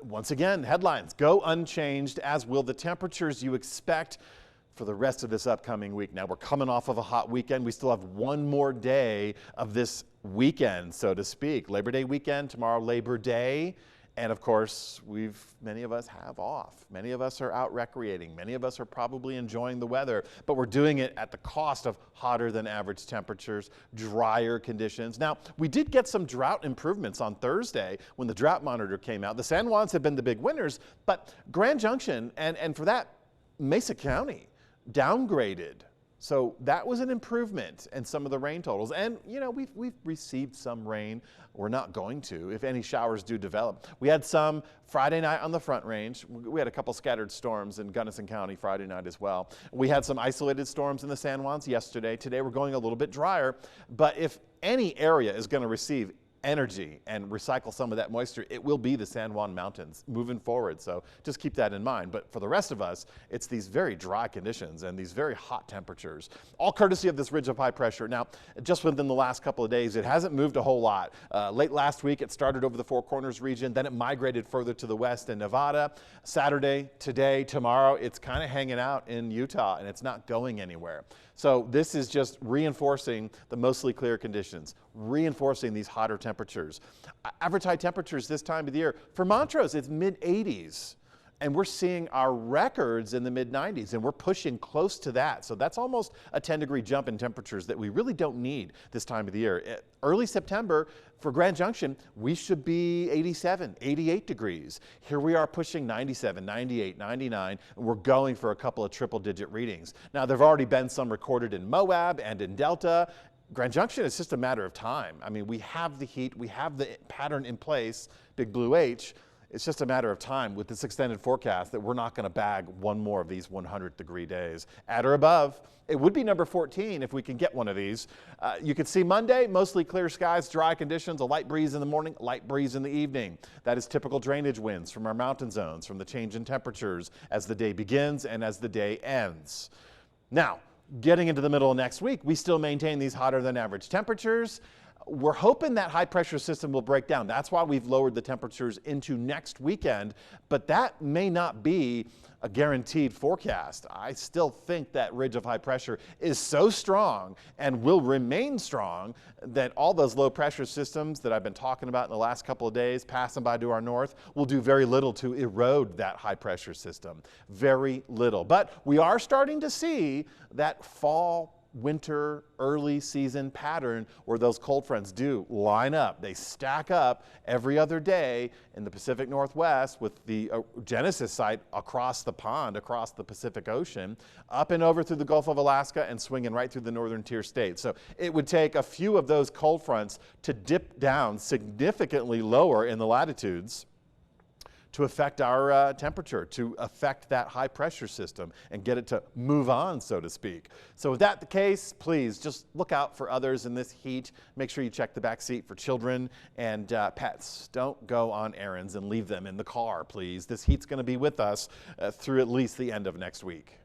once again, headlines go unchanged, as will the temperatures you expect for the rest of this upcoming week. Now, we're coming off of a hot weekend. We still have one more day of this weekend, so to speak. Labor Day weekend, tomorrow Labor Day. And of course, many of us have off. Many of us are out recreating. Many of us are probably enjoying the weather, but we're doing it at the cost of hotter than average temperatures, drier conditions. Now, we did get some drought improvements on Thursday when the drought monitor came out. The San Juans have been the big winners, but Grand Junction and for that, Mesa County downgraded. So that was an improvement in some of the rain totals. And, you know, we've received some rain. We're not going to, if any showers do develop. We had some Friday night on the Front Range. We had a couple scattered storms in Gunnison County Friday night as well. We had some isolated storms in the San Juans yesterday. Today we're going a little bit drier. But if any area is going to receive energy and recycle some of that moisture, it will be the San Juan Mountains moving forward. So just keep that in mind. But for the rest of us, it's these very dry conditions and these very hot temperatures, all courtesy of this ridge of high pressure. Now, just within the last couple of days, it hasn't moved a whole lot. Late last week, it started over the Four Corners region, then it migrated further to the west in Nevada. Saturday, today, tomorrow, it's kind of hanging out in Utah, and it's not going anywhere. So this is just reinforcing the mostly clear conditions, reinforcing these hotter temperatures. Average high temperatures this time of the year. For Montrose, it's mid-80s. And we're seeing our records in the mid-90s, and we're pushing close to that. So that's almost a 10-degree jump in temperatures that we really don't need this time of the year. Early September, for Grand Junction, we should be 87, 88 degrees. Here we are pushing 97, 98, 99, and we're going for a couple of triple-digit readings. Now, there have already been some recorded in Moab and in Delta. Grand Junction, it's just a matter of time. I mean, we have the heat, we have the pattern in place, Big Blue H. It's just a matter of time with this extended forecast that we're not going to bag one more of these 100-degree days. At or above, it would be number 14 if we can get one of these. You can see Monday, mostly clear skies, dry conditions, a light breeze in the morning, light breeze in the evening. That is typical drainage winds from our mountain zones, from the change in temperatures as the day begins and as the day ends. Now, getting into the middle of next week, we still maintain these hotter than average temperatures. We're hoping that high pressure system will break down. That's why we've lowered the temperatures into next weekend, but that may not be a guaranteed forecast. I still think that ridge of high pressure is so strong and will remain strong that all those low pressure systems that I've been talking about in the last couple of days passing by to our north will do very little to erode that high pressure system. Very little. But we are starting to see that fall, winter, early season pattern where those cold fronts do line up. They stack up every other day in the Pacific Northwest with the Genesis site across the pond, across the Pacific Ocean, up and over through the Gulf of Alaska and swinging right through the northern tier states. So it would take a few of those cold fronts to dip down significantly lower in the latitudes to affect our temperature, to affect that high pressure system and get it to move on, so to speak. So if that's the case, please just look out for others in this heat. Make sure you check the back seat for children and pets. Don't go on errands and leave them in the car, please. This heat's going to be with us through at least the end of next week.